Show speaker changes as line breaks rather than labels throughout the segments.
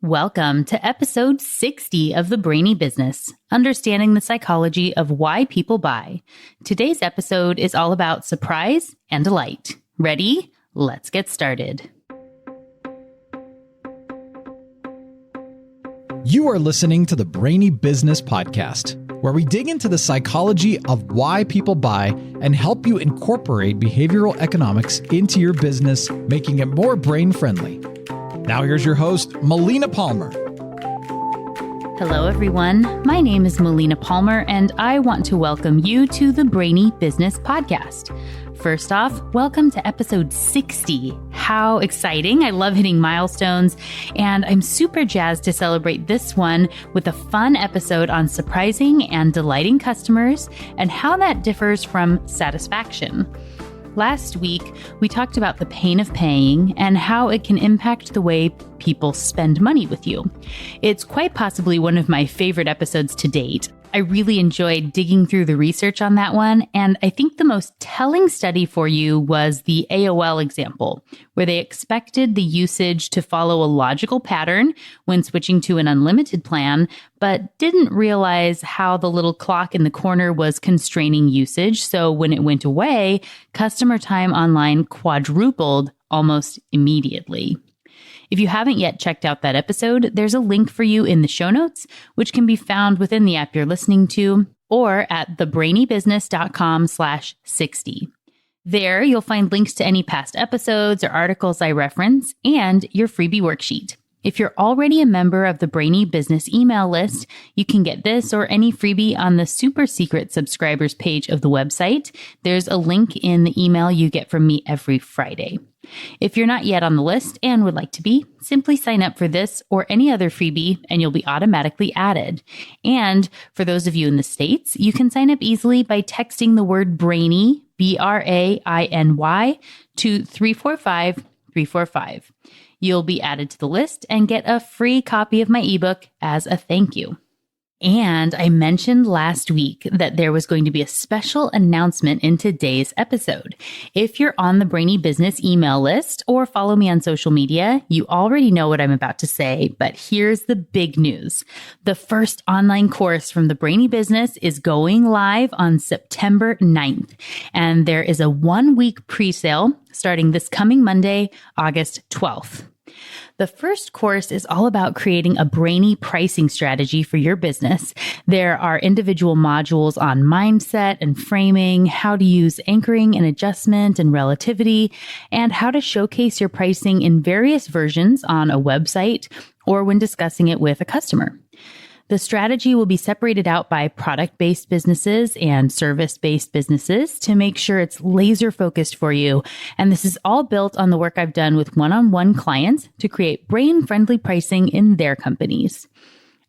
Welcome to episode 60 of the Brainy Business, understanding the psychology of why people buy. Today's episode is all about surprise and delight. Ready? Let's get started.
You are listening to the Brainy Business Podcast, where we dig into the psychology of why people buy and help you incorporate behavioral economics into your business, making it more brain-friendly. Now here's your host, Melina Palmer.
Hello, everyone. My name is Melina Palmer, and I want to welcome you to the Brainy Business Podcast. First off, welcome to episode 60. How exciting. I love hitting milestones, and I'm super jazzed to celebrate this one with a fun episode on surprising and delighting customers and how that differs from satisfaction. Last week, we talked about the pain of paying and how it can impact the way people spend money with you. It's quite possibly one of my favorite episodes to date. I really enjoyed digging through the research on that one, and I think the most telling study for you was the AOL example, where they expected the usage to follow a logical pattern when switching to an unlimited plan, but didn't realize how the little clock in the corner was constraining usage. So when it went away, customer time online quadrupled almost immediately. If you haven't yet checked out that episode, there's a link for you in the show notes, which can be found within the app you're listening to or at thebrainybusiness.com/60. There, you'll find links to any past episodes or articles I reference and your freebie worksheet. If you're already a member of the Brainy Business email list, you can get this or any freebie on the super secret subscribers page of the website. There's a link in the email you get from me every Friday. If you're not yet on the list and would like to be, simply sign up for this or any other freebie and you'll be automatically added. And for those of you in the States, you can sign up easily by texting the word Brainy, BRAINY, to 345-345. You'll be added to the list and get a free copy of my ebook as a thank you. And I mentioned last week that there was going to be a special announcement in today's episode. If you're on the Brainy Business email list or follow me on social media, you already know what I'm about to say, but here's the big news. The first online course from the Brainy Business is going live on September 9th, and there is a 1-week presale starting this coming Monday, August 12th. The first course is all about creating a brainy pricing strategy for your business. There are individual modules on mindset and framing, how to use anchoring and adjustment and relativity, and how to showcase your pricing in various versions on a website or when discussing it with a customer. The strategy will be separated out by product-based businesses and service-based businesses to make sure it's laser-focused for you. And this is all built on the work I've done with one-on-one clients to create brain-friendly pricing in their companies.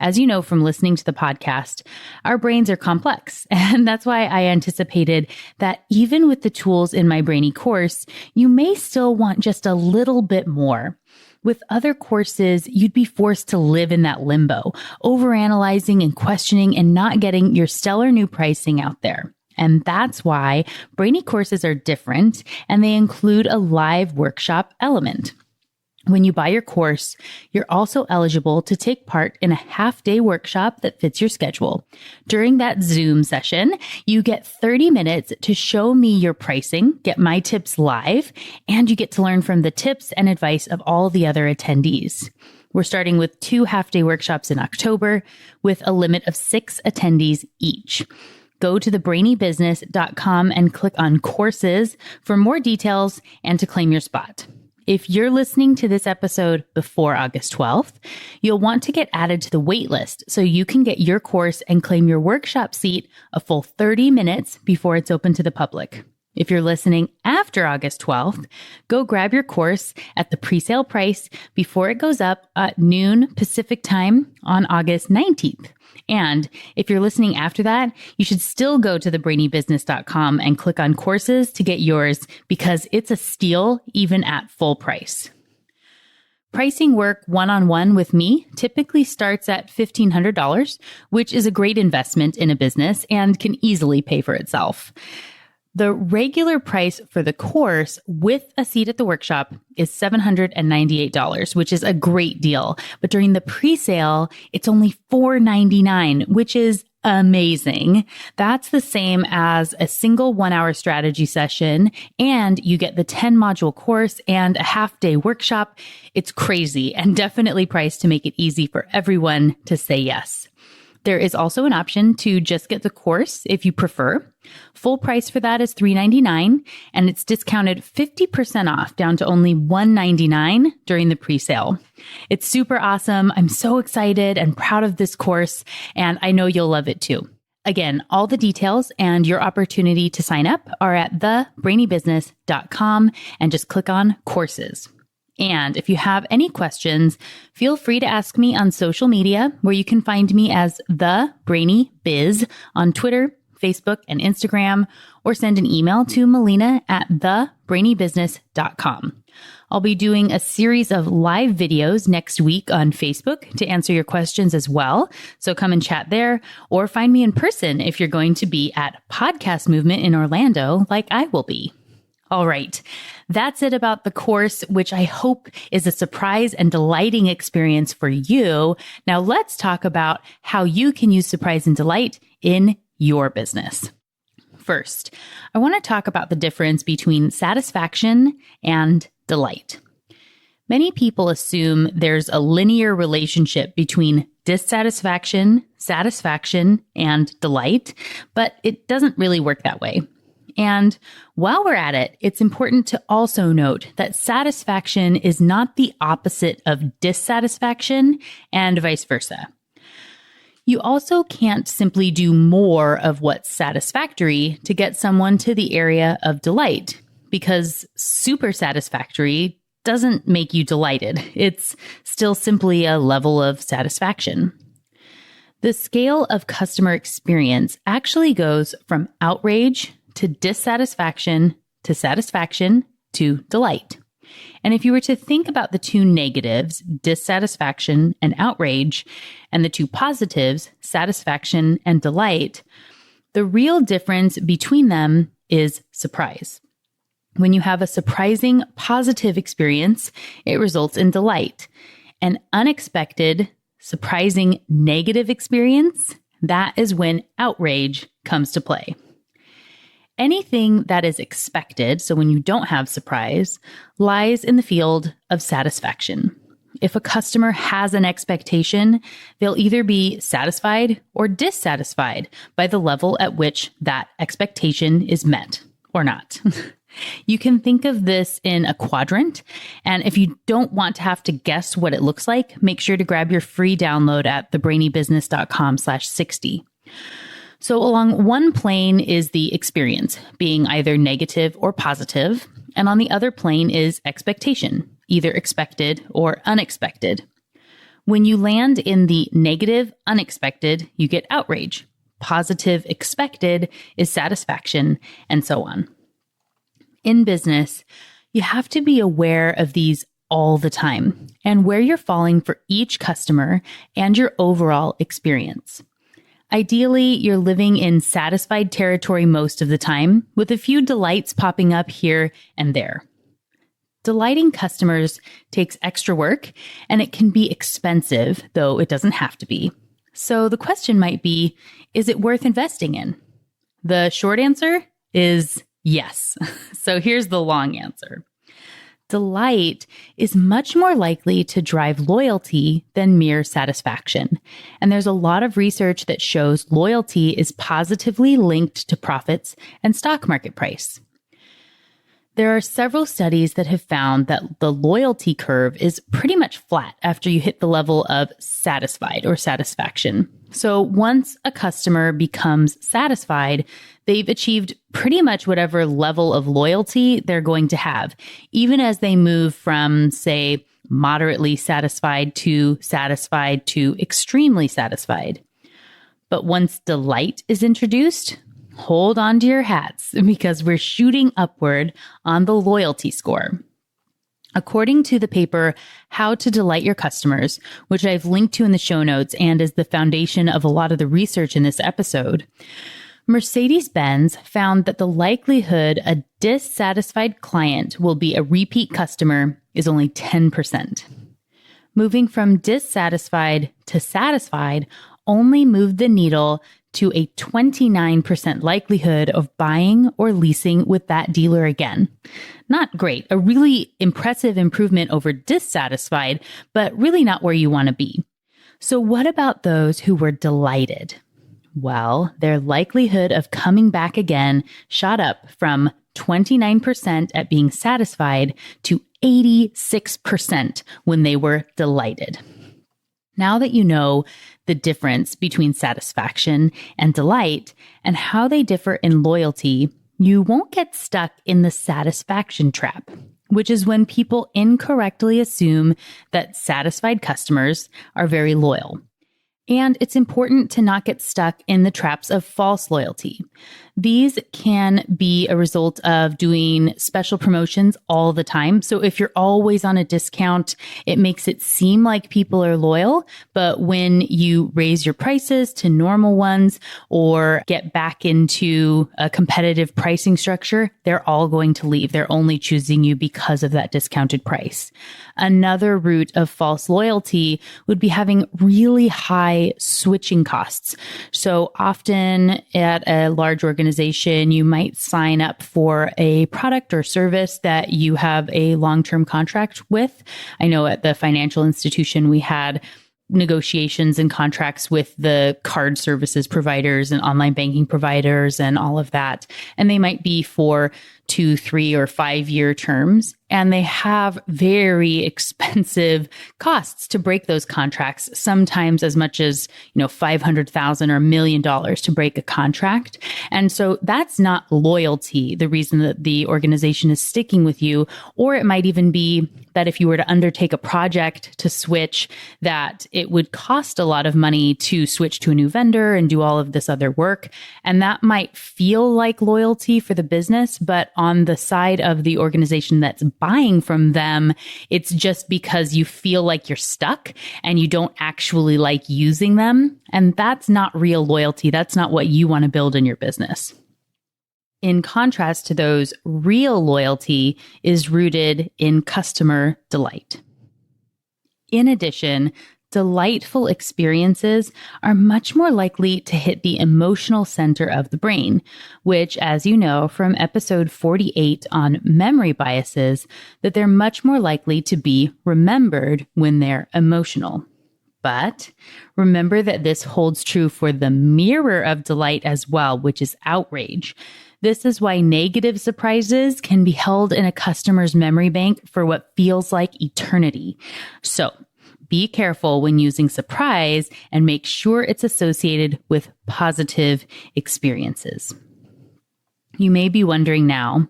As you know from listening to the podcast, our brains are complex, and that's why I anticipated that even with the tools in my Brainy course, you may still want just a little bit more. With other courses, you'd be forced to live in that limbo, overanalyzing and questioning and not getting your stellar new pricing out there. And that's why Brainy courses are different, and they include a live workshop element. When you buy your course, you're also eligible to take part in a half-day workshop that fits your schedule. During that Zoom session, you get 30 minutes to show me your pricing, get my tips live, and you get to learn from the tips and advice of all the other attendees. We're starting with 2 half-day workshops in October with a limit of 6 attendees each. Go to thebrainybusiness.com and click on courses for more details and to claim your spot. If you're listening to this episode before August 12th, you'll want to get added to the wait list so you can get your course and claim your workshop seat a full 30 minutes before it's open to the public. If you're listening after August 12th, go grab your course at the presale price before it goes up at noon Pacific time on August 19th. And if you're listening after that, you should still go to thebrainybusiness.com and click on courses to get yours because it's a steal even at full price. Pricing work one-on-one with me typically starts at $1,500, which is a great investment in a business and can easily pay for itself. The regular price for the course with a seat at the workshop is $798, which is a great deal. But during the presale, it's only $499, which is amazing. That's the same as a single 1-hour strategy session, and you get the 10-module course and a half-day workshop. It's crazy and definitely priced to make it easy for everyone to say yes. There is also an option to just get the course if you prefer. Full price for that is $399, and it's discounted 50% off down to only $199 during the presale. It's super awesome. I'm so excited and proud of this course, and I know you'll love it too. Again, all the details and your opportunity to sign up are at thebrainybusiness.com, and just click on courses. And if you have any questions, feel free to ask me on social media, where you can find me as The Brainy Biz on Twitter, Facebook, and Instagram, or send an email to melina@thebrainybusiness.com. I'll be doing a series of live videos next week on Facebook to answer your questions as well. So come and chat there, or find me in person if you're going to be at Podcast Movement in Orlando, like I will be. All right. That's it about the course, which I hope is a surprise and delighting experience for you. Now let's talk about how you can use surprise and delight in your business. First, I want to talk about the difference between satisfaction and delight. Many people assume there's a linear relationship between dissatisfaction, satisfaction, and delight, but it doesn't really work that way. And while we're at it, it's important to also note that satisfaction is not the opposite of dissatisfaction, and vice versa. You also can't simply do more of what's satisfactory to get someone to the area of delight, because super satisfactory doesn't make you delighted. It's still simply a level of satisfaction. The scale of customer experience actually goes from outrage to dissatisfaction, to satisfaction, to delight. And if you were to think about the two negatives, dissatisfaction and outrage, and the two positives, satisfaction and delight, the real difference between them is surprise. When you have a surprising positive experience, it results in delight. An unexpected, surprising negative experience, that is when outrage comes to play. Anything that is expected, so when you don't have surprise, lies in the field of satisfaction. If a customer has an expectation, they'll either be satisfied or dissatisfied by the level at which that expectation is met or not. You can think of this in a quadrant, and if you don't want to have to guess what it looks like, make sure to grab your free download at thebrainybusiness.com/60. So along one plane is the experience, being either negative or positive, and on the other plane is expectation, either expected or unexpected. When you land in the negative unexpected, you get outrage. Positive expected is satisfaction, and so on. In business, you have to be aware of these all the time and where you're falling for each customer and your overall experience. Ideally, you're living in satisfied territory most of the time, with a few delights popping up here and there. Delighting customers takes extra work, and it can be expensive, though it doesn't have to be. So the question might be, is it worth investing in? The short answer is yes. So here's the long answer. Delight is much more likely to drive loyalty than mere satisfaction. And there's a lot of research that shows loyalty is positively linked to profits and stock market price. There are several studies that have found that the loyalty curve is pretty much flat after you hit the level of satisfied or satisfaction. So once a customer becomes satisfied, they've achieved pretty much whatever level of loyalty they're going to have, even as they move from, say, moderately satisfied to extremely satisfied. But once delight is introduced, hold on to your hats because we're shooting upward on the loyalty score. According to the paper, How to Delight Your Customers, which I've linked to in the show notes and is the foundation of a lot of the research in this episode, Mercedes-Benz found that the likelihood a dissatisfied client will be a repeat customer is only 10%. Moving from dissatisfied to satisfied only moved the needle to a 29% likelihood of buying or leasing with that dealer again. Not great, a really impressive improvement over dissatisfied, but really not where you want to be. So what about those who were delighted? Well, their likelihood of coming back again shot up from 29% at being satisfied to 86% when they were delighted. Now that you know the difference between satisfaction and delight and how they differ in loyalty, you won't get stuck in the satisfaction trap, which is when people incorrectly assume that satisfied customers are very loyal. And it's important to not get stuck in the traps of false loyalty. These can be a result of doing special promotions all the time. So if you're always on a discount, it makes it seem like people are loyal. But when you raise your prices to normal ones or get back into a competitive pricing structure, they're all going to leave. They're only choosing you because of that discounted price. Another route of false loyalty would be having really high switching costs. So often at a large organization, you might sign up for a product or service that you have a long-term contract with. I know at the financial institution, we had negotiations and contracts with the card services providers and online banking providers and all of that. And they might be for 2, 3, or 5-year terms. And they have very expensive costs to break those contracts, sometimes as much as, $500,000 or $1 million to break a contract. And so that's not loyalty, the reason that the organization is sticking with you. Or it might even be that if you were to undertake a project to switch, that it would cost a lot of money to switch to a new vendor and do all of this other work. And that might feel like loyalty for the business, but on the side of the organization that's buying from them, it's just because you feel like you're stuck and you don't actually like using them. And that's not real loyalty. That's not what you want to build in your business. In contrast to those, real loyalty is rooted in customer delight. In addition, delightful experiences are much more likely to hit the emotional center of the brain, which, as you know from episode 48 on memory biases, that they're much more likely to be remembered when they're emotional. But remember that this holds true for the mirror of delight as well, which is outrage. This is why negative surprises can be held in a customer's memory bank for what feels like eternity. So, be careful when using surprise and make sure it's associated with positive experiences. You may be wondering now,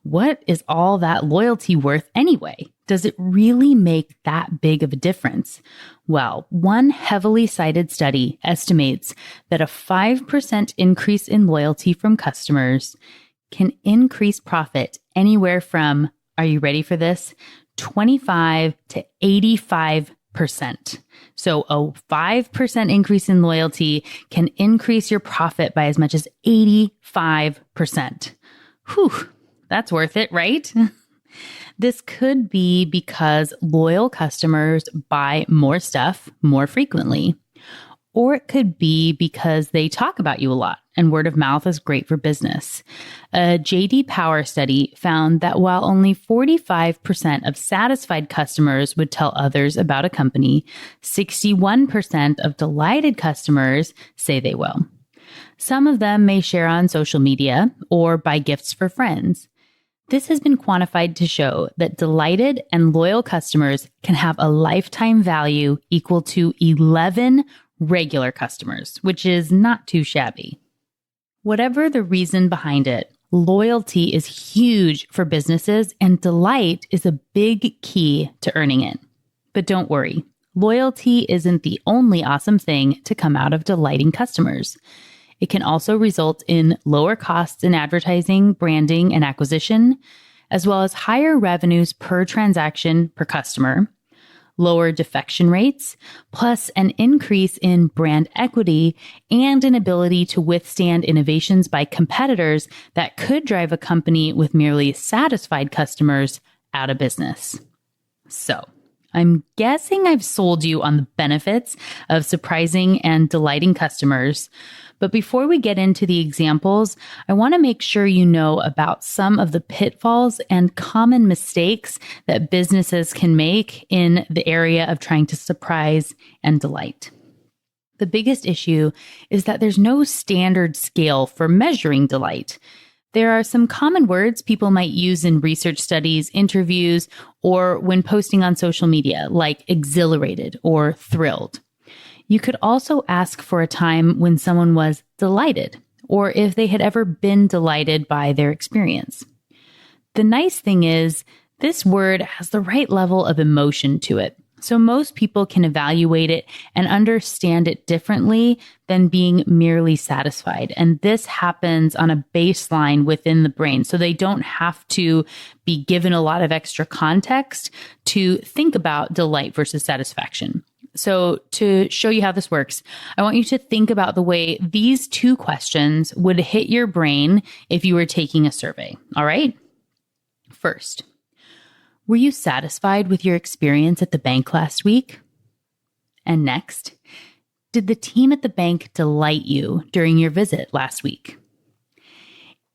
what is all that loyalty worth anyway? Does it really make that big of a difference? Well, one heavily cited study estimates that a 5% increase in loyalty from customers can increase profit anywhere from, are you ready for this? 25 to 85%. So a 5% increase in loyalty can increase your profit by as much as 85%. Whew, that's worth it, right? This could be because loyal customers buy more stuff more frequently. Or it could be because they talk about you a lot and word of mouth is great for business. A J.D. Power study found that while only 45% of satisfied customers would tell others about a company, 61% of delighted customers say they will. Some of them may share on social media or buy gifts for friends. This has been quantified to show that delighted and loyal customers can have a lifetime value equal to 11 regular customers, which is not too shabby. Whatever the reason behind it, loyalty is huge for businesses and delight is a big key to earning it. But don't worry, loyalty isn't the only awesome thing to come out of delighting customers. It can also result in lower costs in advertising, branding, and acquisition, as well as higher revenues per transaction per customer, lower defection rates, plus an increase in brand equity and an ability to withstand innovations by competitors that could drive a company with merely satisfied customers out of business. So, I'm guessing I've sold you on the benefits of surprising and delighting customers. But before we get into the examples, I want to make sure you know about some of the pitfalls and common mistakes that businesses can make in the area of trying to surprise and delight. The biggest issue is that there's no standard scale for measuring delight. There are some common words people might use in research studies, interviews, or when posting on social media, like exhilarated or thrilled. You could also ask for a time when someone was delighted, or if they had ever been delighted by their experience. The nice thing is, this word has the right level of emotion to it. So most people can evaluate it and understand it differently than being merely satisfied. And this happens on a baseline within the brain. So they don't have to be given a lot of extra context to think about delight versus satisfaction. So to show you how this works, I want you to think about the way these two questions would hit your brain if you were taking a survey. All right? First, were you satisfied with your experience at the bank last week? And next, did the team at the bank delight you during your visit last week?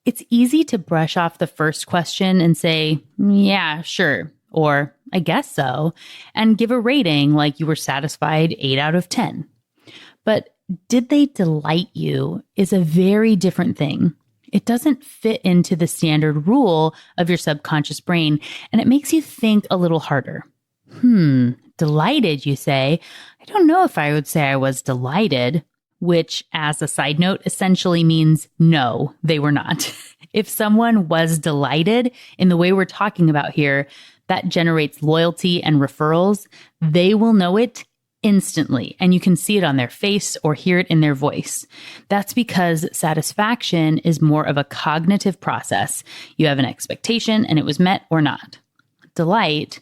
It's easy to brush off the first question and say, yeah, sure, or I guess so, and give a rating like you were satisfied 8 out of 10. But did they delight you is a very different thing. It doesn't fit into the standard rule of your subconscious brain, and it makes you think a little harder. Delighted, you say. I don't know if I would say I was delighted, which, as a side note, essentially means no, they were not. If someone was delighted in the way we're talking about here, that generates loyalty and referrals. They will know it instantly, and you can see it on their face or hear it in their voice. That's because satisfaction is more of a cognitive process. You have an expectation and it was met or not. Delight,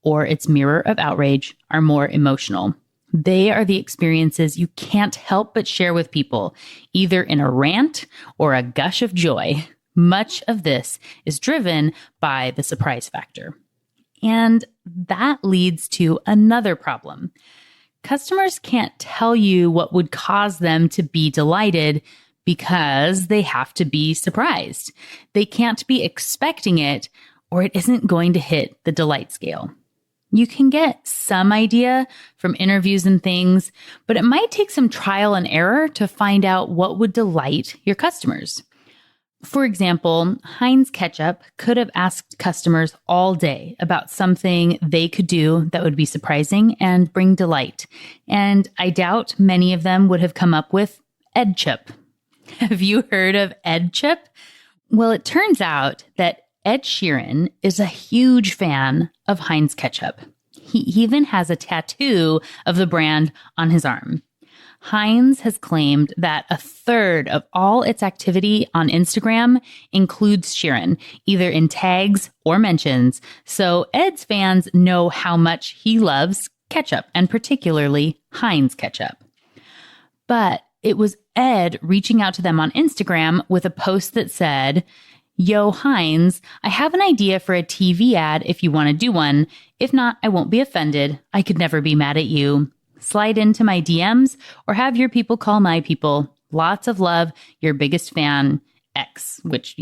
or its mirror of outrage, are more emotional. They are the experiences you can't help but share with people, either in a rant or a gush of joy. Much of this is driven by the surprise factor. And that leads to another problem. Customers can't tell you what would cause them to be delighted because they have to be surprised. They can't be expecting it, or it isn't going to hit the delight scale. You can get some idea from interviews and things, but it might take some trial and error to find out what would delight your customers. For example, Heinz Ketchup could have asked customers all day about something they could do that would be surprising and bring delight. And I doubt many of them would have come up with Ed Chip. Have you heard of Ed Chip? Well, it turns out that Ed Sheeran is a huge fan of Heinz Ketchup. He even has a tattoo of the brand on his arm. Heinz has claimed that a third of all its activity on Instagram includes Sheeran, either in tags or mentions. So Ed's fans know how much he loves ketchup, and particularly Heinz ketchup. But it was Ed reaching out to them on Instagram with a post that said, "Yo, Heinz, I have an idea for a TV ad if you want to do one. If not, I won't be offended. I could never be mad at you. Slide into my DMs or have your people call my people. Lots of love, your biggest fan, X," which,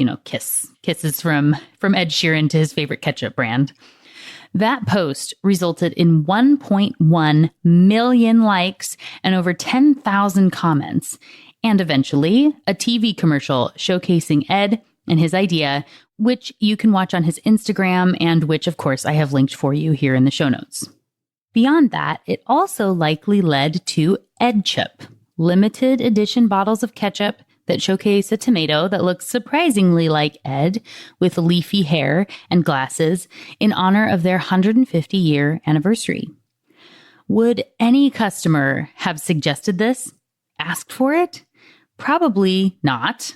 kisses from Ed Sheeran to his favorite ketchup brand. That post resulted in 1.1 million likes and over 10,000 comments, and eventually a TV commercial showcasing Ed and his idea, which you can watch on his Instagram and which, of course, I have linked for you here in the show notes. Beyond that, it also likely led to Ed Chip, limited edition bottles of ketchup that showcase a tomato that looks surprisingly like Ed with leafy hair and glasses in honor of their 150-year anniversary. Would any customer have suggested this? Asked for it? Probably not,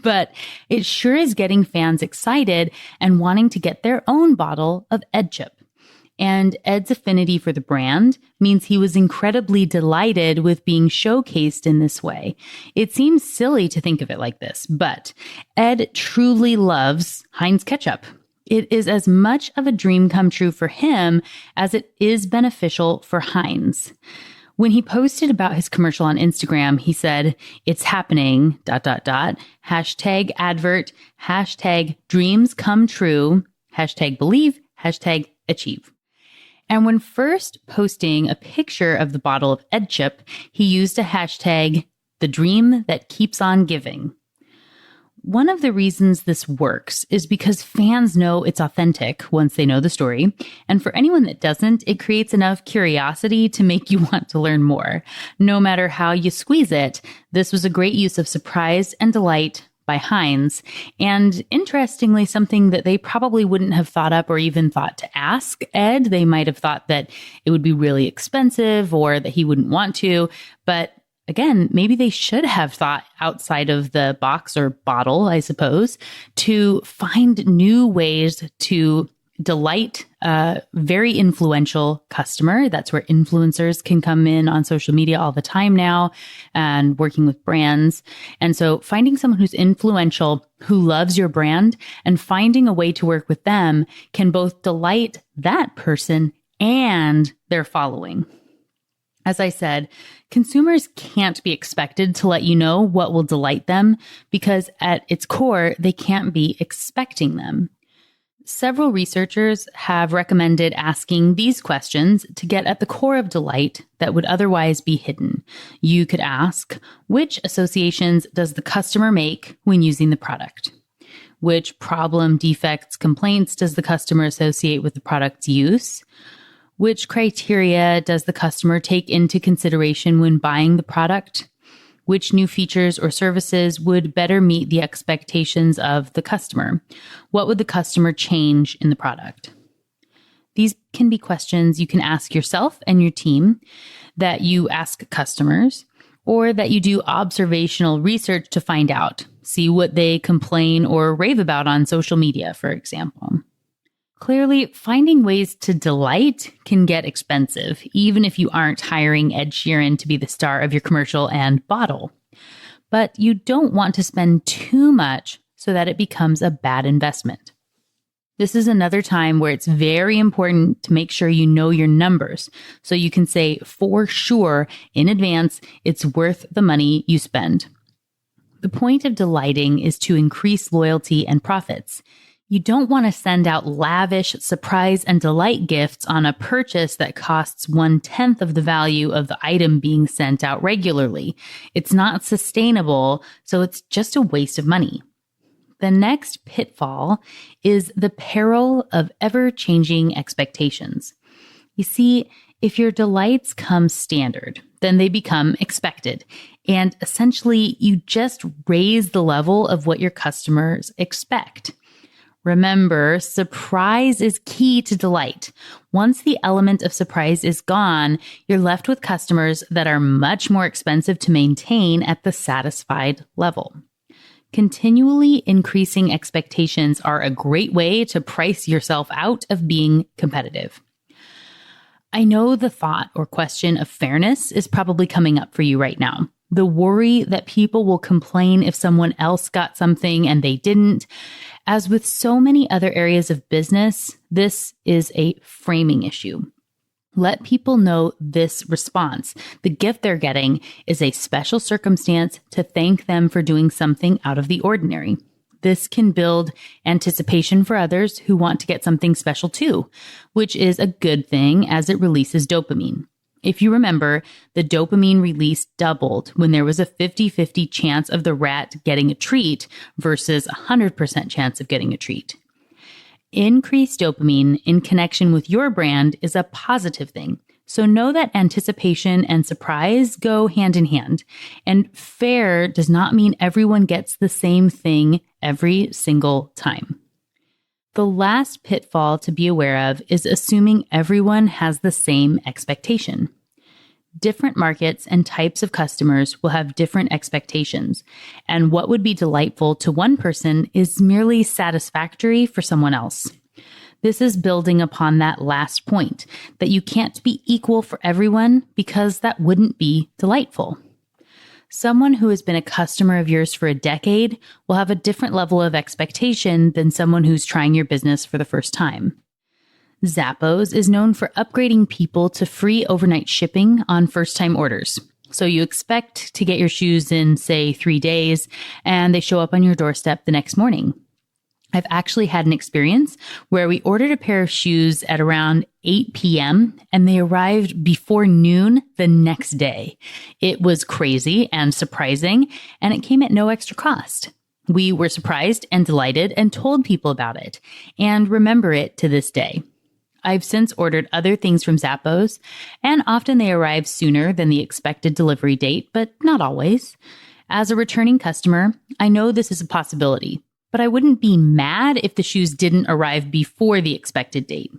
but it sure is getting fans excited and wanting to get their own bottle of Ed Chip. And Ed's affinity for the brand means he was incredibly delighted with being showcased in this way. It seems silly to think of it like this, but Ed truly loves Heinz ketchup. It is as much of a dream come true for him as it is beneficial for Heinz. When he posted about his commercial on Instagram, he said, "It's happening, .. hashtag advert, hashtag dreams come true, hashtag believe, hashtag achieve." And when first posting a picture of the bottle of Ed Chip, he used a hashtag, the dream that keeps on giving. One of the reasons this works is because fans know it's authentic once they know the story. And for anyone that doesn't, it creates enough curiosity to make you want to learn more. No matter how you squeeze it, this was a great use of surprise and delight by Heinz. And interestingly, something that they probably wouldn't have thought up or even thought to ask Ed. They might have thought that it would be really expensive or that he wouldn't want to. But again, maybe they should have thought outside of the box or bottle, I suppose, to find new ways to delight a very influential customer. That's where influencers can come in on social media all the time now and working with brands. And so finding someone who's influential, who loves your brand, and finding a way to work with them can both delight that person and their following. As I said, consumers can't be expected to let you know what will delight them because at its core, they can't be expecting them. Several researchers have recommended asking these questions to get at the core of delight that would otherwise be hidden. You could ask, which associations does the customer make when using the product? Which problem, defects, complaints does the customer associate with the product's use? Which criteria does the customer take into consideration when buying the product? Which new features or services would better meet the expectations of the customer? What would the customer change in the product? These can be questions you can ask yourself and your team, that you ask customers, or that you do observational research to find out. See what they complain or rave about on social media, for example. Clearly, finding ways to delight can get expensive, even if you aren't hiring Ed Sheeran to be the star of your commercial and bottle. But you don't want to spend too much so that it becomes a bad investment. This is another time where it's very important to make sure you know your numbers so you can say for sure in advance it's worth the money you spend. The point of delighting is to increase loyalty and profits. You don't want to send out lavish surprise and delight gifts on a purchase that costs 1/10 of the value of the item being sent out regularly. It's not sustainable, so it's just a waste of money. The next pitfall is the peril of ever-changing expectations. You see, if your delights come standard, then they become expected. And essentially, you just raise the level of what your customers expect. Remember, surprise is key to delight. Once the element of surprise is gone, you're left with customers that are much more expensive to maintain at the satisfied level. Continually increasing expectations are a great way to price yourself out of being competitive. I know the thought or question of fairness is probably coming up for you right now. The worry that people will complain if someone else got something and they didn't. As with so many other areas of business, this is a framing issue. Let people know this response. The gift they're getting is a special circumstance to thank them for doing something out of the ordinary. This can build anticipation for others who want to get something special too, which is a good thing as it releases dopamine. If you remember, the dopamine release doubled when there was a 50-50 chance of the rat getting a treat versus a 100% chance of getting a treat. Increased dopamine in connection with your brand is a positive thing. So know that anticipation and surprise go hand in hand. And fair does not mean everyone gets the same thing every single time. The last pitfall to be aware of is assuming everyone has the same expectation. Different markets and types of customers will have different expectations, and what would be delightful to one person is merely satisfactory for someone else. This is building upon that last point, that you can't be equal for everyone because that wouldn't be delightful. Someone who has been a customer of yours for a decade will have a different level of expectation than someone who's trying your business for the first time. Zappos is known for upgrading people to free overnight shipping on first-time orders. So you expect to get your shoes in, say, 3 days, and they show up on your doorstep the next morning. I've actually had an experience where we ordered a pair of shoes at around 8 p.m. and they arrived before noon the next day. It was crazy and surprising, and it came at no extra cost. We were surprised and delighted and told people about it and remember it to this day. I've since ordered other things from Zappos, and often they arrive sooner than the expected delivery date, but not always. As a returning customer, I know this is a possibility, but I wouldn't be mad if the shoes didn't arrive before the expected date.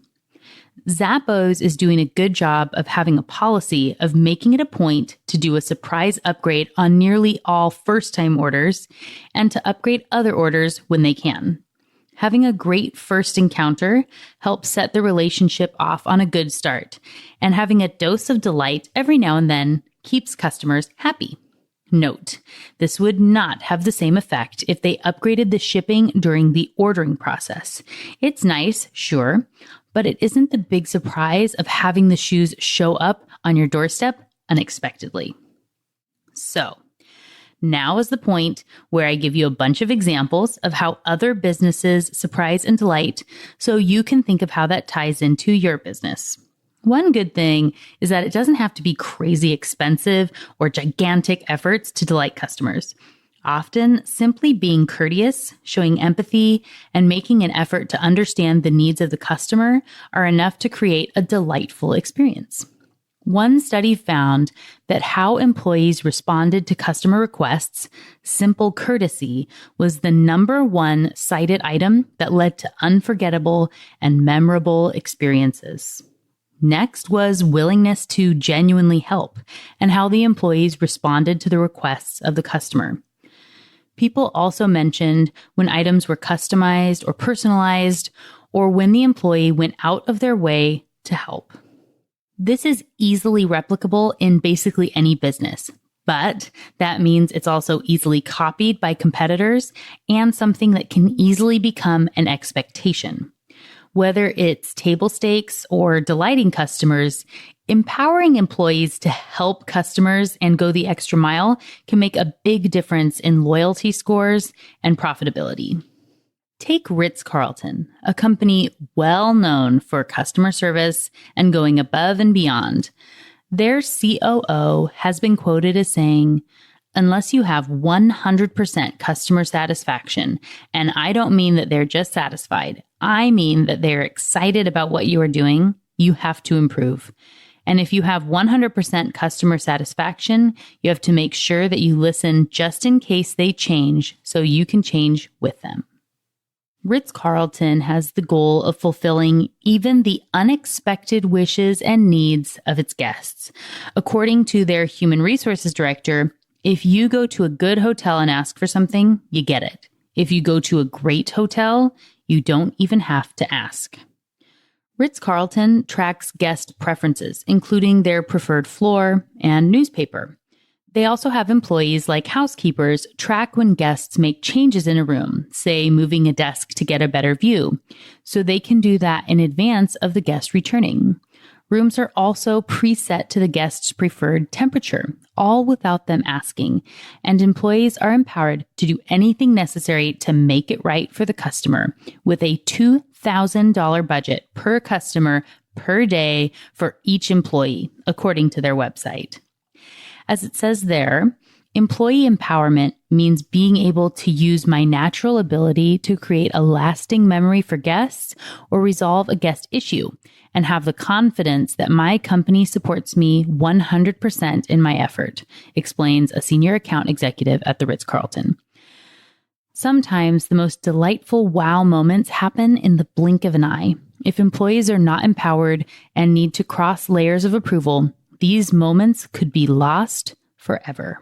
Zappos is doing a good job of having a policy of making it a point to do a surprise upgrade on nearly all first-time orders and to upgrade other orders when they can. Having a great first encounter helps set the relationship off on a good start, and having a dose of delight every now and then keeps customers happy. Note, this would not have the same effect if they upgraded the shipping during the ordering process. It's nice, sure, but it isn't the big surprise of having the shoes show up on your doorstep unexpectedly. So, now is the point where I give you a bunch of examples of how other businesses surprise and delight so you can think of how that ties into your business. One good thing is that it doesn't have to be crazy expensive or gigantic efforts to delight customers. Often, simply being courteous, showing empathy, and making an effort to understand the needs of the customer are enough to create a delightful experience. One study found that how employees responded to customer requests, simple courtesy, was the number one cited item that led to unforgettable and memorable experiences. Next was willingness to genuinely help and how the employees responded to the requests of the customer. People also mentioned when items were customized or personalized, or when the employee went out of their way to help. This is easily replicable in basically any business, but that means it's also easily copied by competitors and something that can easily become an expectation. Whether it's table stakes or delighting customers, empowering employees to help customers and go the extra mile can make a big difference in loyalty scores and profitability. Take Ritz-Carlton, a company well known for customer service and going above and beyond. Their COO has been quoted as saying, "Unless you have 100% customer satisfaction, and I don't mean that they're just satisfied, I mean that they're excited about what you are doing, you have to improve. And if you have 100% customer satisfaction, you have to make sure that you listen just in case they change so you can change with them." Ritz-Carlton has the goal of fulfilling even the unexpected wishes and needs of its guests. According to their human resources director, if you go to a good hotel and ask for something, you get it. If you go to a great hotel, you don't even have to ask. Ritz-Carlton tracks guest preferences, including their preferred floor and newspaper. They also have employees like housekeepers track when guests make changes in a room, say moving a desk to get a better view, so they can do that in advance of the guest returning. Rooms are also preset to the guest's preferred temperature, all without them asking, and employees are empowered to do anything necessary to make it right for the customer with a $2,000 budget per customer per day for each employee, according to their website. As it says there, employee empowerment means being able to use my natural ability to create a lasting memory for guests or resolve a guest issue, and have the confidence that my company supports me 100% in my effort, explains a senior account executive at the Ritz-Carlton. Sometimes the most delightful wow moments happen in the blink of an eye. If employees are not empowered and need to cross layers of approval, these moments could be lost forever.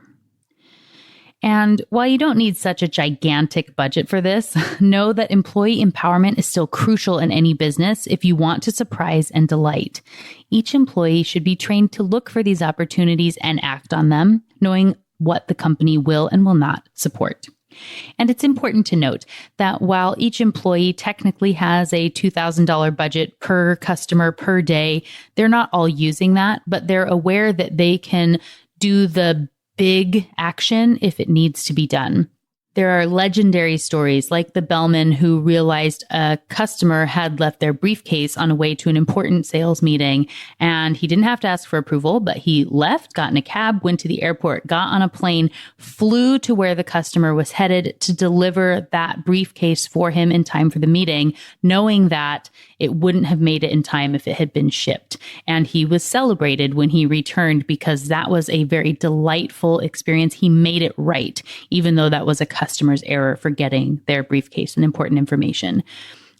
And while you don't need such a gigantic budget for this, know that employee empowerment is still crucial in any business if you want to surprise and delight. Each employee should be trained to look for these opportunities and act on them, knowing what the company will and will not support. And it's important to note that while each employee technically has a $2,000 budget per customer per day, they're not all using that, but they're aware that they can do the big action if it needs to be done. There are legendary stories like the bellman who realized a customer had left their briefcase on a way to an important sales meeting, and he didn't have to ask for approval, but he left, got in a cab, went to the airport, got on a plane, flew to where the customer was headed to deliver that briefcase for him in time for the meeting, knowing that it wouldn't have made it in time if it had been shipped. And he was celebrated when he returned because that was a very delightful experience. He made it right, even though that was a customer's error for getting their briefcase and important information.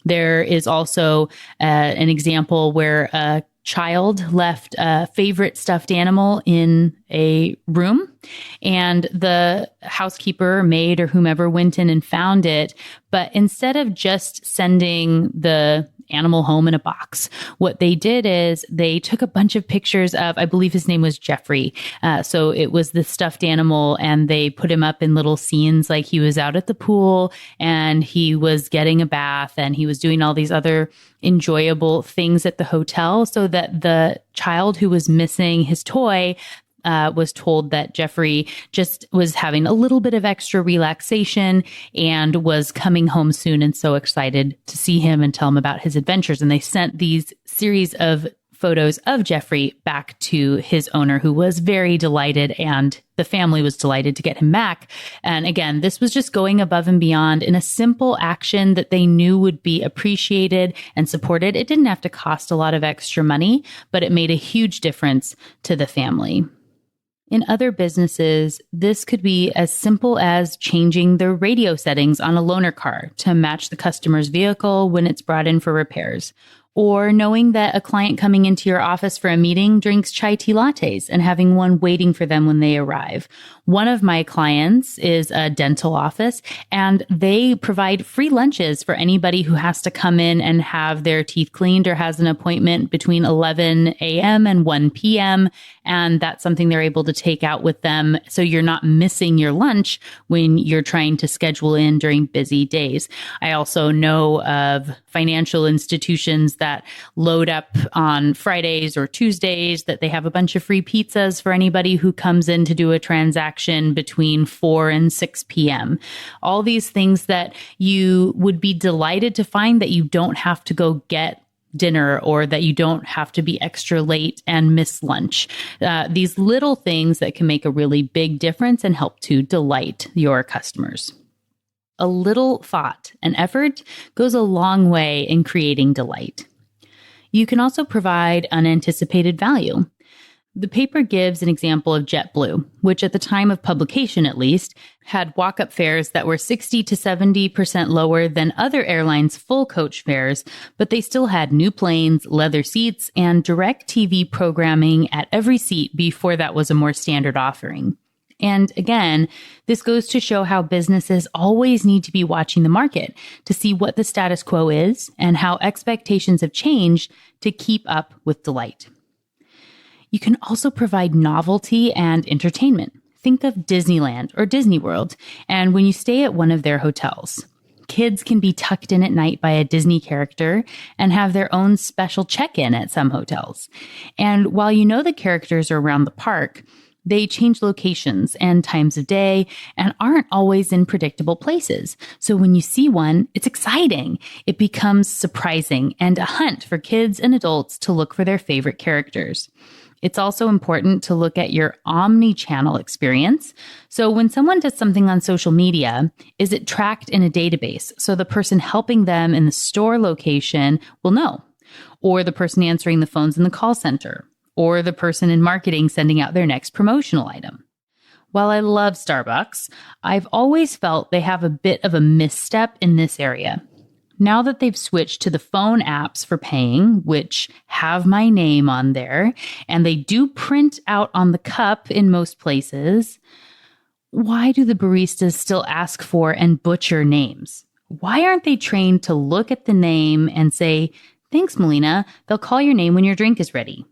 There is also an example where a child left a favorite stuffed animal in a room, and the housekeeper, maid, or whomever went in and found it. But instead of just sending the animal home in a box, what they did is they took a bunch of pictures of, I believe his name was Jeffrey. So it was the stuffed animal, and they put him up in little scenes like he was out at the pool and he was getting a bath and he was doing all these other enjoyable things at the hotel, so that the child who was missing his toy was told that Jeffrey just was having a little bit of extra relaxation and was coming home soon and so excited to see him and tell him about his adventures. And they sent these series of photos of Jeffrey back to his owner, who was very delighted, and the family was delighted to get him back. And again, this was just going above and beyond in a simple action that they knew would be appreciated and supported. It didn't have to cost a lot of extra money, but it made a huge difference to the family. In other businesses, this could be as simple as changing the radio settings on a loaner car to match the customer's vehicle when it's brought in for repairs, or knowing that a client coming into your office for a meeting drinks chai tea lattes and having one waiting for them when they arrive. One of my clients is a dental office, and they provide free lunches for anybody who has to come in and have their teeth cleaned or has an appointment between 11 a.m. and 1 p.m. And that's something they're able to take out with them, so you're not missing your lunch when you're trying to schedule in during busy days. I also know of financial institutions that load up on Fridays or Tuesdays that they have a bunch of free pizzas for anybody who comes in to do a transaction between 4 and 6 p.m. All these things that you would be delighted to find that you don't have to go get dinner, or that you don't have to be extra late and miss lunch. These little things that can make a really big difference and help to delight your customers. A little thought and effort goes a long way in creating delight. You can also provide unanticipated value. The paper gives an example of JetBlue, which at the time of publication at least, had walk-up fares that were 60 to 70% lower than other airlines' full coach fares, but they still had new planes, leather seats, and direct TV programming at every seat before that was a more standard offering. And again, this goes to show how businesses always need to be watching the market to see what the status quo is and how expectations have changed to keep up with delight. You can also provide novelty and entertainment. Think of Disneyland or Disney World, and when you stay at one of their hotels, kids can be tucked in at night by a Disney character and have their own special check-in at some hotels. And while you know the characters are around the park, they change locations and times of day and aren't always in predictable places. So when you see one, it's exciting. It becomes surprising and a hunt for kids and adults to look for their favorite characters. It's also important to look at your omni-channel experience. So when someone does something on social media, is it tracked in a database so the person helping them in the store location will know? Or the person answering the phones in the call center? Or the person in marketing sending out their next promotional item? While I love Starbucks, I've always felt they have a bit of a misstep in this area. Now that they've switched to the phone apps for paying, which have my name on there, and they do print out on the cup in most places, Why do the baristas still ask for and butcher names? Why aren't they trained to look at the name and say, "Thanks, Melina, they'll call your name when your drink is ready"?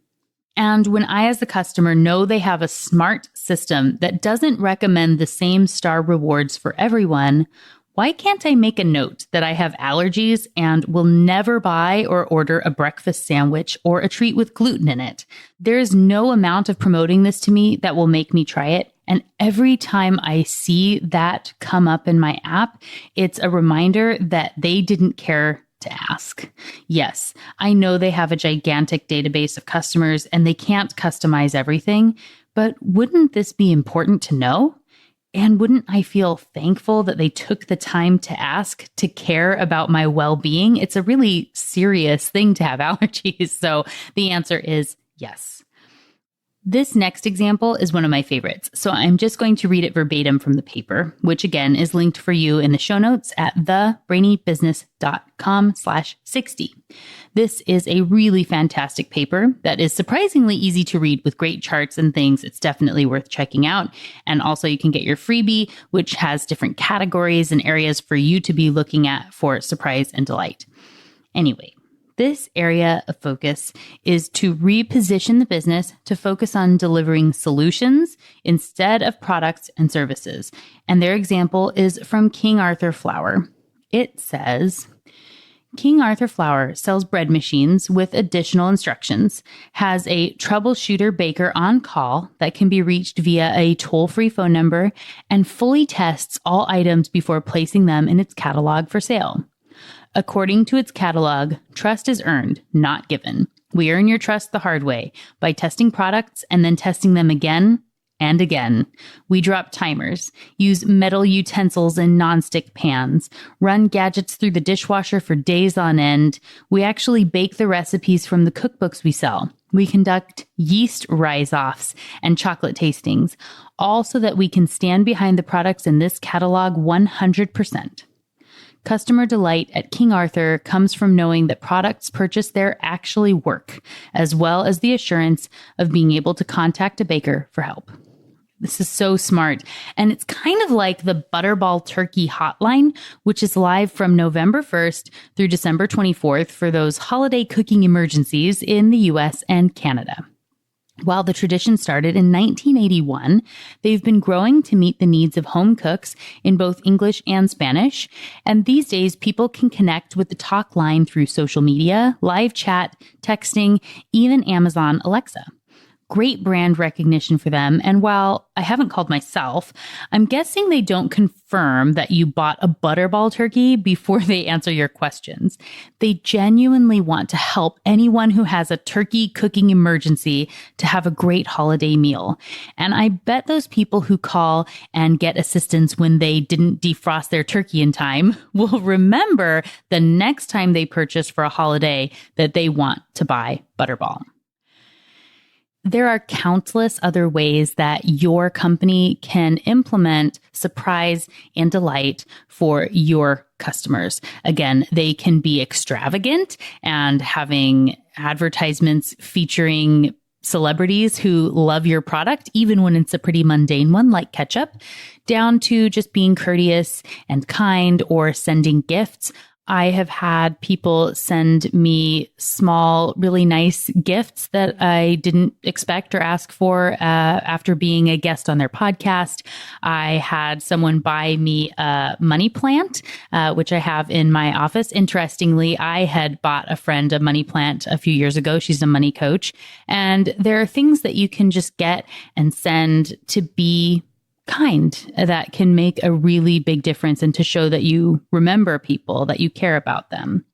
And when I, as the customer, know they have a smart system that doesn't recommend the same star rewards for everyone, why can't I make a note that I have allergies and will never buy or order a breakfast sandwich or a treat with gluten in it? There is no amount of promoting this to me that will make me try it. And every time I see that come up in my app, it's a reminder that they didn't care to ask. Yes, I know they have a gigantic database of customers and they can't customize everything, but wouldn't this be important to know? And wouldn't I feel thankful that they took the time to ask, to care about my well-being? It's a really serious thing to have allergies. So the answer is yes. This next example is one of my favorites, so I'm just going to read it verbatim from the paper, which again is linked for you in the show notes at thebrainybusiness.com/60. This is a really fantastic paper that is surprisingly easy to read with great charts and things. It's definitely worth checking out. And also you can get your freebie, which has different categories and areas for you to be looking at for surprise and delight. Anyway, this area of focus is to reposition the business to focus on delivering solutions instead of products and services. And their example is from King Arthur Flour. It says, King Arthur Flour sells bread machines with additional instructions, has a troubleshooter baker on call that can be reached via a toll-free phone number, and fully tests all items before placing them in its catalog for sale. According to its catalog, trust is earned, not given. We earn your trust the hard way by testing products and then testing them again and again. We drop timers, use metal utensils and nonstick pans, run gadgets through the dishwasher for days on end. We actually bake the recipes from the cookbooks we sell. We conduct yeast rise-offs and chocolate tastings, all so that we can stand behind the products in this catalog 100%. Customer delight at King Arthur comes from knowing that products purchased there actually work, as well as the assurance of being able to contact a baker for help. This is so smart. And it's kind of like the Butterball Turkey Hotline, which is live from November 1st through December 24th for those holiday cooking emergencies in the US and Canada. While the tradition started in 1981, they've been growing to meet the needs of home cooks in both English and Spanish. And these days, people can connect with the talk line through social media, live chat, texting, even Amazon Alexa. Great brand recognition for them. And while I haven't called myself, I'm guessing they don't confirm that you bought a Butterball turkey before they answer your questions. They genuinely want to help anyone who has a turkey cooking emergency to have a great holiday meal. And I bet those people who call and get assistance when they didn't defrost their turkey in time will remember the next time they purchase for a holiday that they want to buy Butterball. There are countless other ways that your company can implement surprise and delight for your customers. Again, they can be extravagant and having advertisements featuring celebrities who love your product, even when it's a pretty mundane one like ketchup, down to just being courteous and kind or sending gifts. I have had people send me small, really nice gifts that I didn't expect or ask for after being a guest on their podcast. I had someone buy me a money plant, which I have in my office. Interestingly, I had bought a friend a money plant a few years ago. She's a money coach. And there are things that you can just get and send to be kind that can make a really big difference and to show that you remember people, that you care about them.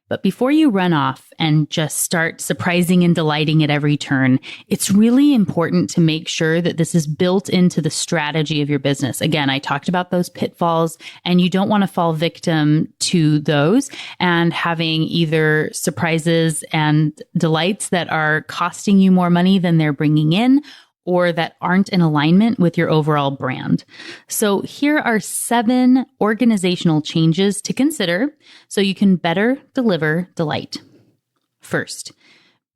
But before you run off and just start surprising and delighting at every turn, it's really important to make sure that this is built into the strategy of your business. Again, I talked about those pitfalls, and you don't want to fall victim to those and having either surprises and delights that are costing you more money than they're bringing in, or that aren't in alignment with your overall brand. So here are 7 organizational changes to consider so you can better deliver delight. First,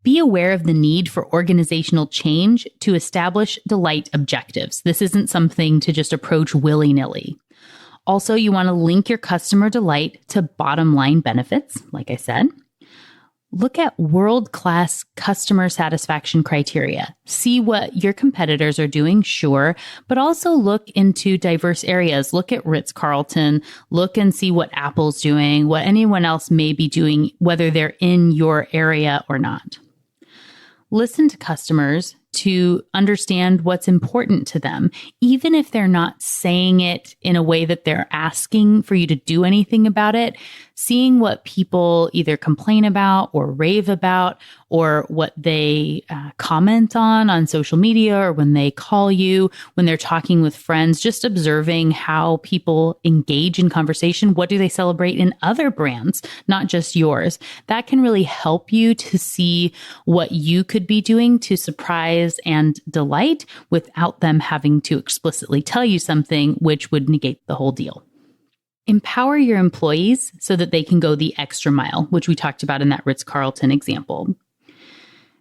Be aware of the need for organizational change to establish delight objectives. This isn't something to just approach willy-nilly. Also, you want to link your customer delight to bottom line benefits, like I said. Look at world-class customer satisfaction criteria. See what your competitors are doing, sure, but also look into diverse areas. Look at Ritz-Carlton, look and see what Apple's doing, what anyone else may be doing, whether they're in your area or not. Listen to customers to understand what's important to them, even if they're not saying it in a way that they're asking for you to do anything about it. Seeing what people either complain about or rave about, or what they comment on social media, or when they call you, when they're talking with friends, just observing how people engage in conversation. What do they celebrate in other brands, not just yours? That can really help you to see what you could be doing to surprise and delight without them having to explicitly tell you something, which would negate the whole deal. Empower your employees so that they can go the extra mile, which we talked about in that Ritz-Carlton example.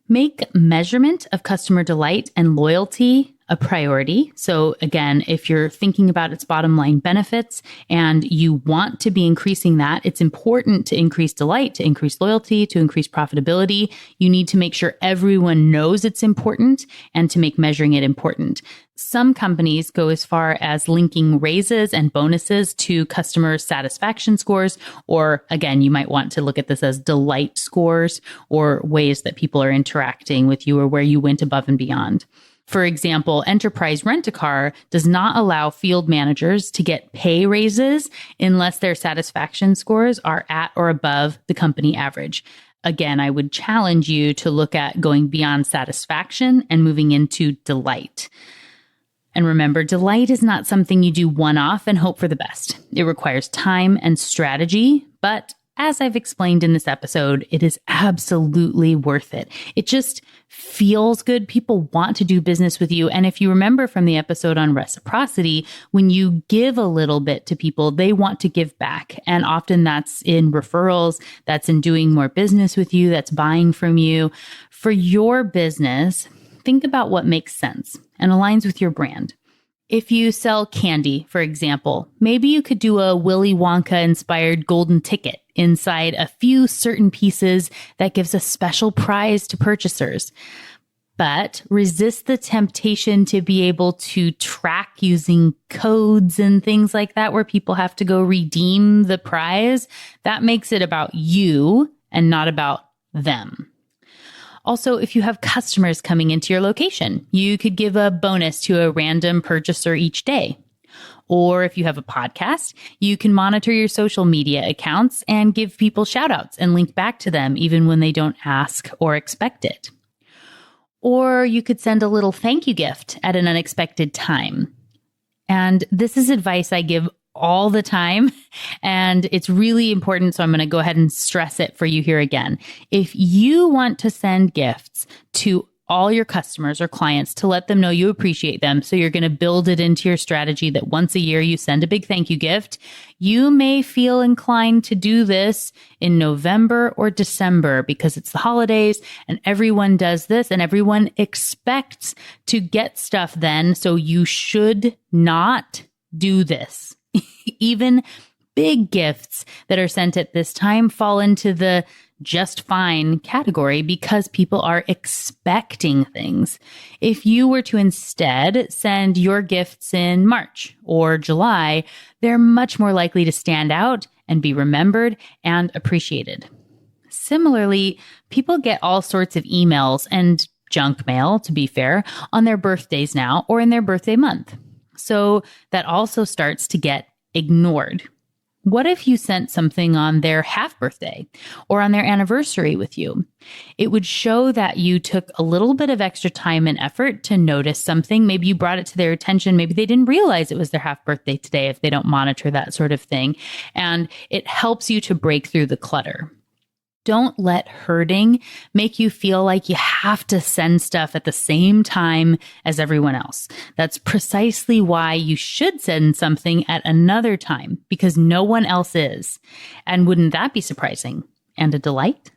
Make measurement of customer delight and loyalty a priority. So again, if you're thinking about its bottom line benefits and you want to be increasing that, it's important to increase delight, to increase loyalty, to increase profitability. You need to make sure everyone knows it's important and to make measuring it important. Some companies go as far as linking raises and bonuses to customer satisfaction scores, or again, you might want to look at this as delight scores or ways that people are interacting with you or where you went above and beyond. For example, Enterprise Rent-A-Car does not allow field managers to get pay raises unless their satisfaction scores are at or above the company average. Again, I would challenge you to look at going beyond satisfaction and moving into delight. And remember, delight is not something you do one-off and hope for the best. It requires time and strategy, but as I've explained in this episode, it is absolutely worth it. It just feels good. People want to do business with you. And if you remember from the episode on reciprocity, when you give a little bit to people, they want to give back. And often that's in referrals, that's in doing more business with you, that's buying from you. For your business, think about what makes sense and aligns with your brand. If you sell candy, for example, maybe you could do a Willy Wonka-inspired golden ticket inside a few certain pieces that gives a special prize to purchasers. But resist the temptation to be able to track using codes and things like that, where people have to go redeem the prize. That makes it about you and not about them. Also, if you have customers coming into your location, you could give a bonus to a random purchaser each day. Or if you have a podcast, you can monitor your social media accounts and give people shout outs and link back to them even when they don't ask or expect it. Or you could send a little thank you gift at an unexpected time. And this is advice I give all the time, and it's really important, so I'm going to go ahead and stress it for you here again. If you want to send gifts to all your customers or clients to let them know you appreciate them, so you're going to build it into your strategy that once a year you send a big thank you gift, you may feel inclined to do this in November or December because it's the holidays and everyone does this and everyone expects to get stuff then, so you should not do this. Even big gifts that are sent at this time fall into the just fine category because people are expecting things. If you were to instead send your gifts in March or July, they're much more likely to stand out and be remembered and appreciated. Similarly, people get all sorts of emails and junk mail, to be fair, on their birthdays now or in their birthday month. So that also starts to get ignored. What if you sent something on their half birthday or on their anniversary with you? It would show that you took a little bit of extra time and effort to notice something. Maybe you brought it to their attention. Maybe they didn't realize it was their half birthday today if they don't monitor that sort of thing. And it helps you to break through the clutter. Don't let hurting make you feel like you have to send stuff at the same time as everyone else. That's precisely why you should send something at another time, because no one else is. And wouldn't that be surprising and a delight?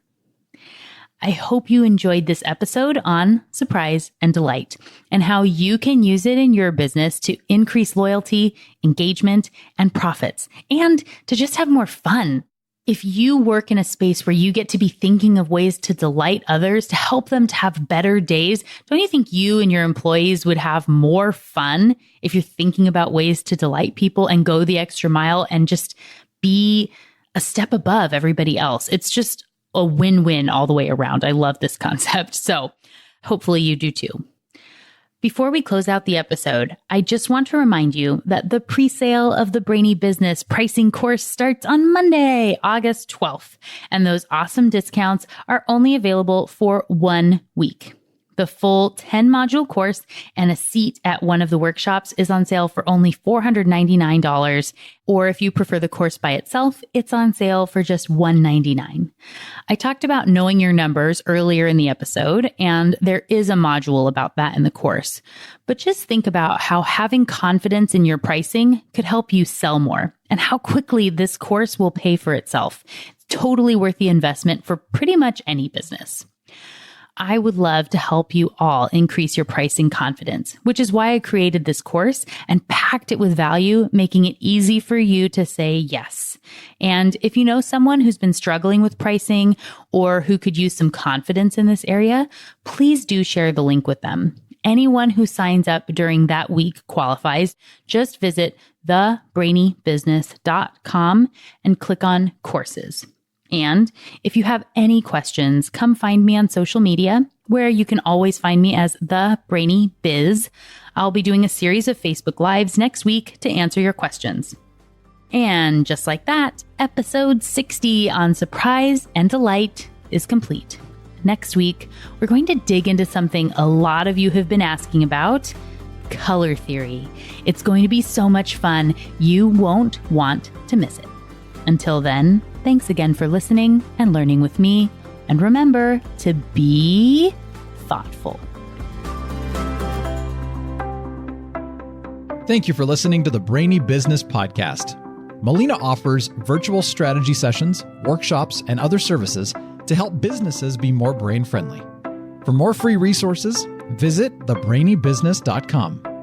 I hope you enjoyed this episode on surprise and delight and how you can use it in your business to increase loyalty, engagement, and profits, and to just have more fun. If you work in a space where you get to be thinking of ways to delight others, to help them to have better days, don't you think you and your employees would have more fun if you're thinking about ways to delight people and go the extra mile and just be a step above everybody else? It's just a win-win all the way around. I love this concept. So hopefully you do too. Before we close out the episode, I just want to remind you that the presale of the Brainy Business pricing course starts on Monday, August 12th, and those awesome discounts are only available for 1 week. The full 10-module course and a seat at one of the workshops is on sale for only $499, or if you prefer the course by itself, it's on sale for just $199. I talked about knowing your numbers earlier in the episode, and there is a module about that in the course. But just think about how having confidence in your pricing could help you sell more, and how quickly this course will pay for itself. It's totally worth the investment for pretty much any business. I would love to help you all increase your pricing confidence, which is why I created this course and packed it with value, making it easy for you to say yes. And if you know someone who's been struggling with pricing or who could use some confidence in this area, please do share the link with them. Anyone who signs up during that week qualifies. Just visit thebrainybusiness.com and click on courses. And if you have any questions, come find me on social media, where you can always find me as The Brainy Biz. I'll be doing a series of Facebook Lives next week to answer your questions. And just like that, episode 60 on surprise and delight is complete. Next week, we're going to dig into something a lot of you have been asking about: color theory. It's going to be so much fun. You won't want to miss it. Until then, thanks again for listening and learning with me. And remember to be thoughtful.
Thank you for listening to the Brainy Business Podcast. Melina offers virtual strategy sessions, workshops, and other services to help businesses be more brain-friendly. For more free resources, visit thebrainybusiness.com.